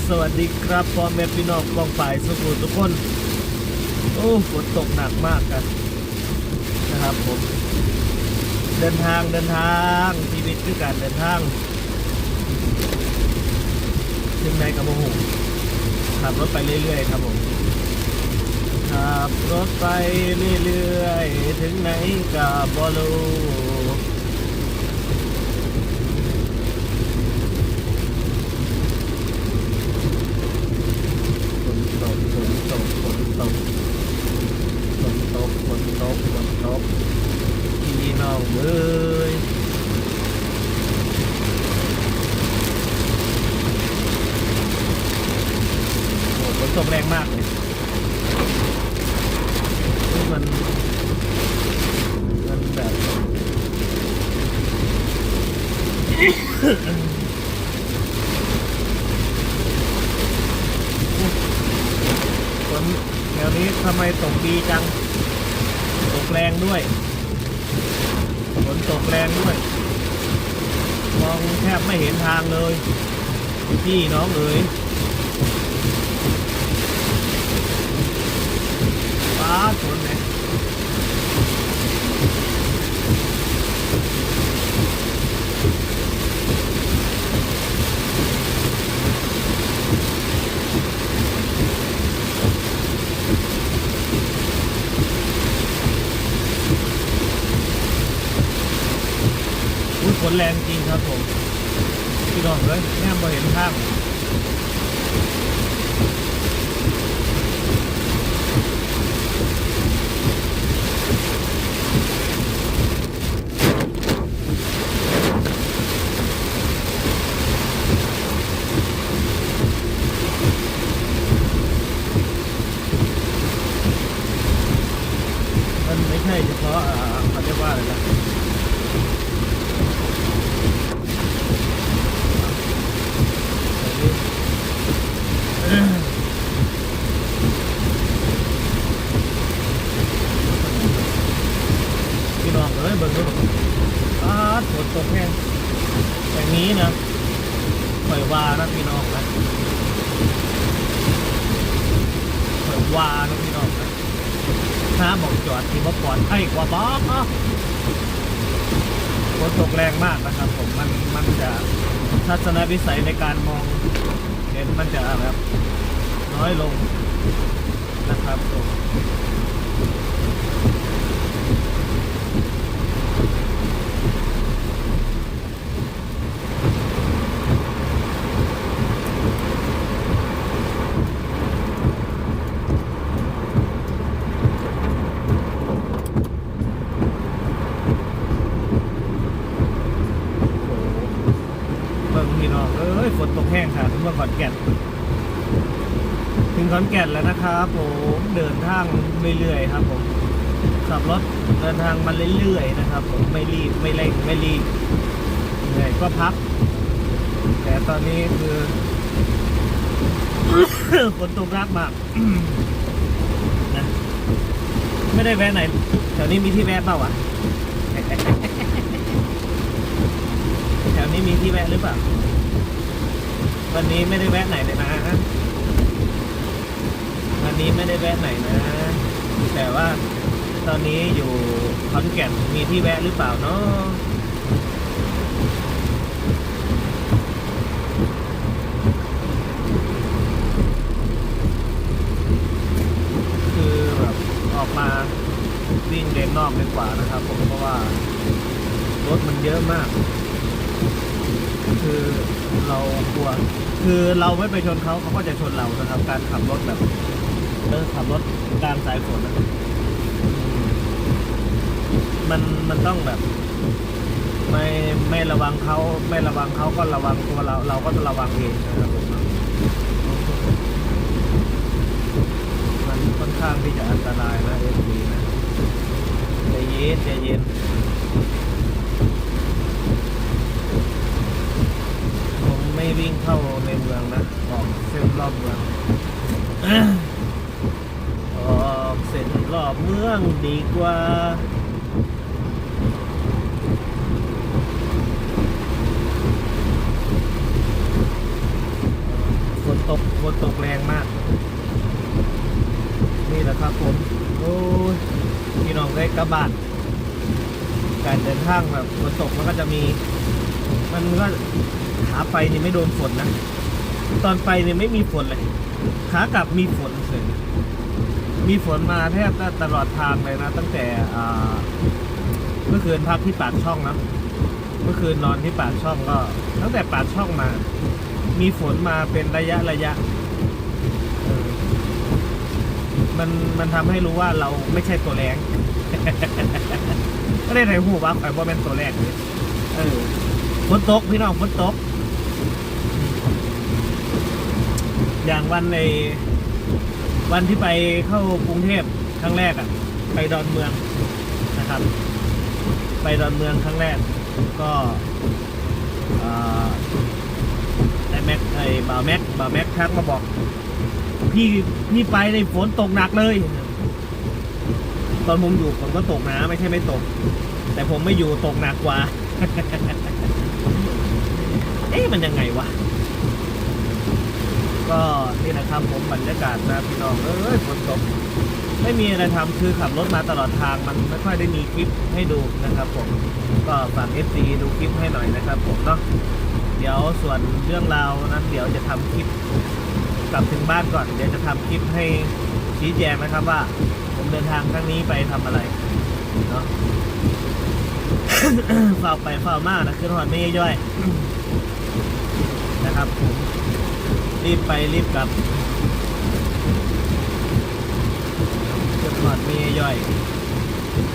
สวัสดีครับพ่อแม่พี่น้องกองฝ่ายสุขุมทุกคนโอ้ฝนตกหนักมากกันนะครับผมเดินทางชีวิตคือการเดินทางถึงไหนกับโมโหขับรถไปเรื่อยๆครับผมขับรถไปเรื่อยๆถึงไหนกับบอลูฝนตกพี่น้องเอ้ยโอ้ฝนตกแรงมากเลยมันแบบฝนแถวนี้ทำไมตกดีจังตกแรงด้วยฝนตกแรงด้วยมองแทบไม่เห็นทางเลยพี่น้องเอ๋ยฟ้าฝนเนี่ยฝนแรงจริงครับผมพี่น้องเลยแม่มาเห็นทางมันไม่ใช่เฉพาะเขาเรียกว่าอะไรนะพี่น้องเอ้ยเบิ่งดูฝนตกแห้งอย่างนี้นะปล่อยวานะพี่น้องนะปล่อยวานะพี่น้องนะถ้าบอกจอดที่บ่ปลอดภัยกว่าบ้าฝนตกแรงมากนะครับผมมันจะทัศนวิสัยในการมองเห็นมันจะแบบน้อยลงนะครับผมพี่น้องเอ้ยฝนตกแห้งค่ะถึงขอนแก่นแล้วนะครับผมเดินทางเรื่อยๆครับผมขับรถเดินทางมาเรื่อยๆนะครับผมไม่รีบไม่เร่งไม่รีบเหนื่อยก็พักแต่ตอนนี้คือ ฝนตกหนักมากนะไม่ได้แวะไหนแถวนี้มีที่แวะเปล่าวะ แถวนี้มีที่แวะหรือเปล่าวันนี้ไม่ได้แวะไหนเลยนะวันนี้ไม่ได้แวะไหนนะแต่ว่าตอนนี้อยู่ขอนแก่นมีที่แวะหรือเปล่าเนาะคือแบบออกมาวิ่งเลนนอกดีกว่านะครับผมเพราะว่ารถมันเยอะมากคือเรากลัวคือเราไม่ไปชนเขาก็จะชนเรานะครับ การขับรถแบบขับรถกลางสายฝนนะมันต้องแบบไม่ระวังเขาไม่ระวังเขาก็ระวังตัวเราก็ต้องระวังเองนะครับผมมันค่อนข้างที่จะอันตรายนะFBนะใจเย็นไม่วิ่งเข้าในเมืองนะออกเส้นรอบเมืองออกเส้นรอบเมืองดีกว่า ต ฝนตกแรงมากนี่แหละครับผมโอ้ยพี่น้องได้กลับบ้านการเดินทางแบบฝนตกมันก็จะมีมันก็ขาไปนี่ไม่โดนฝนนะตอนไปนี่ไม่มีฝนเลยขากลับมีฝนเลยมีฝนมาแทบจะตลอดทางเลยนะตั้งแต่เมื่อคืนพักที่ปากช่องนะเมื่อคืนนอนที่ปากช่องก็ตั้งแต่ปากช่องมามีฝนมาเป็นระยะมันทำให้รู้ว่าเราไม่ใช่ตัวแรงก็ได้ในหูว่าข่อยบ่เป็นตัวแรกเลยฝนตกพี่น้องฝนตกอย่างวันที่ไปเข้ากรุงเทพครั้งแรกไปดอนเมืองนะครับไปดอนเมืองครั้งแรกก็ไอ้แม็กบ่าวแม็กทักมาบอกพี่ไปในฝนตกหนักเลยตอนผมอยู่ผมก็ตกนะไม่ใช่ไม่ตกแต่ผมไม่อยู่ตกหนักกว่า มันยังไงวะก็นี่นะครับผมบรรยากาศนะพี่น้องฝนตกไม่มีอะไรทำคือขับรถมาตลอดทางมันไม่ค่อยได้มีคลิปให้ดูนะครับผมก็ฝาก FC ดูคลิปให้หน่อยนะครับผมเนาะเดี๋ยวส่วนเรื่องราวนั้นเดี๋ยวจะทำคลิปกลับถึงบ้านก่อนเดี๋ยวจะทำคลิปให้ชี้แจงนะครับว่าผมเดินทางครั้งนี้ไปทำอะไรเนาะ เฝ้าไปเฝ้ามานะคือหอดไม่ย่อยนะครับผมรีบไปรีบกลับคือหอดไม่ย่อย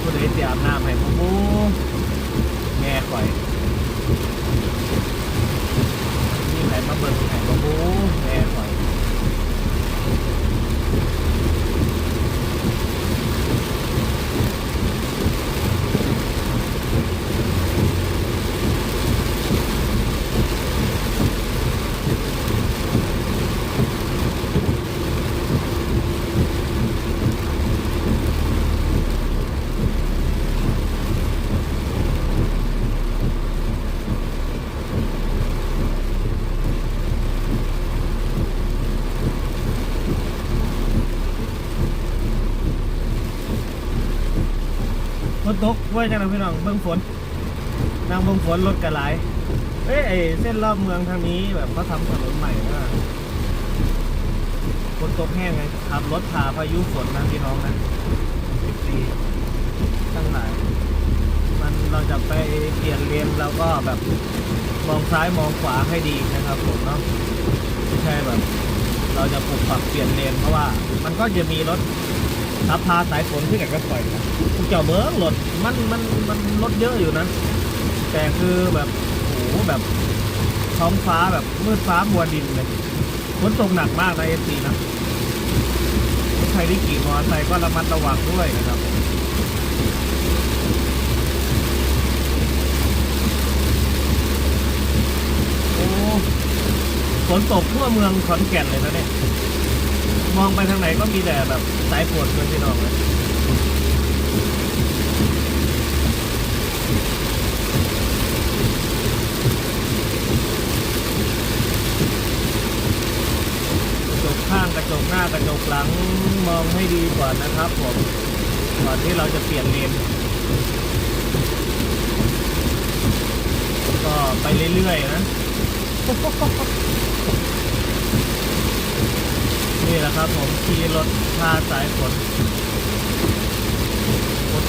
ผู้ใดเตรียมน้ำให้พ่อบูแม่ข่อยนี่ใครมาเบิ่งให้พ่อบูแม่ข่อยฝนตกว่าจังนะพี่น้องเบิ่งฝนนางเบิ่งฝนรถกระไหลเส้นรอบเมืองทางนี้แบบเขาทำถนนใหม่นะฝนตกแห้งไงขับรถผ่าพายุฝนนะพี่น้องนะ14ทั้งหลายเราจะไปเปลี่ยนเลนเราก็แบบมองซ้ายมองขวาให้ดีนะครับผมเนาะไม่ใช่แบบเราจะปรับเปลี่ยนเลนเพราะว่ามันก็จะมีรถขับพาสายฝนที่ไหนก็ปล่อยนะเจ้าเมืองรถมันรถเยอะอยู่นะแต่คือแบบโอ้โหแบบท้องฟ้าแบบมืดฟ้ามัวดินเลยฝนตกหนักมากนะFCนะใครที่ขี่มอเตอร์ไซค์ก็ระมัดระวังด้วยนะครับโอ้ฝนตกทั่วเมืองขอนแก่นเลยนะเนี่ยมองไปทางไหนก็มีแต่แบบสายฝนเหมือนพี่น้องเลยกระจกข้างกระจกหน้ากระจกหลังมองให้ดีก่อนนะครับผมก่อนที่เราจะเปลี่ยนเลนก็ไปเรื่อยๆนะนี่แหละครับผมขี่รถพาสายฝน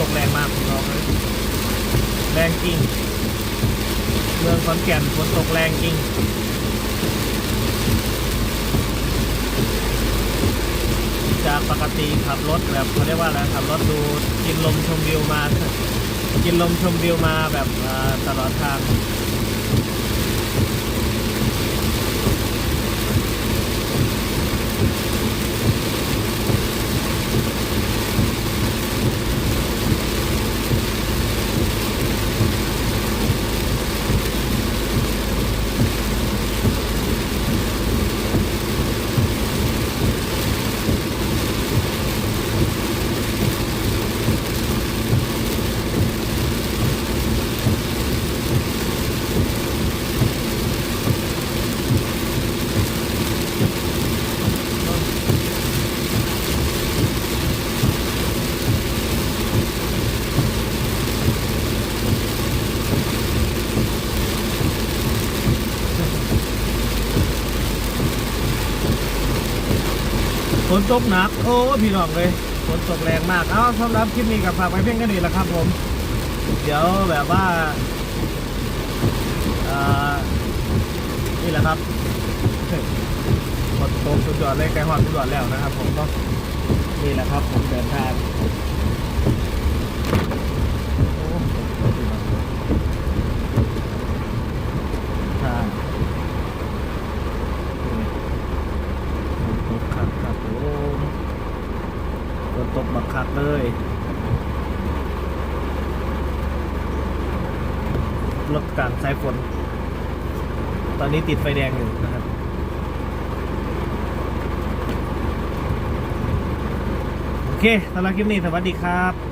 ตกแรงมากน้องเลยแรงจริงเมืองขอนแก่นฝนตกแรงจริงจากปกติขับรถแบบเขาเรียกว่าอะไรขับรถดูกินลมชมวิวมากินลมชมวิวมาแบบตลอดทาง นตกหนักโอ้พี่น้องเลยฝนตกแรงมากเอ้าสำหรับคลิปนี้กับฝากไว้เพียงแค่นี้แหละครับผมเดี๋ยวแบบว่านี่แหละครับฝนตกสุดยอดเลยไกลฮอดสุดยอดแล้วนะครับผมก็นี่แหละครับผมเดินทางโอ้พี่น้องทางฝนตกครับผมฝนตกบักคักเลยรถกลางสายฝนตอนนี้ติดไฟแดงอยู่นะครับโอเคสำหรับคลิปนี้สวัสดีครับ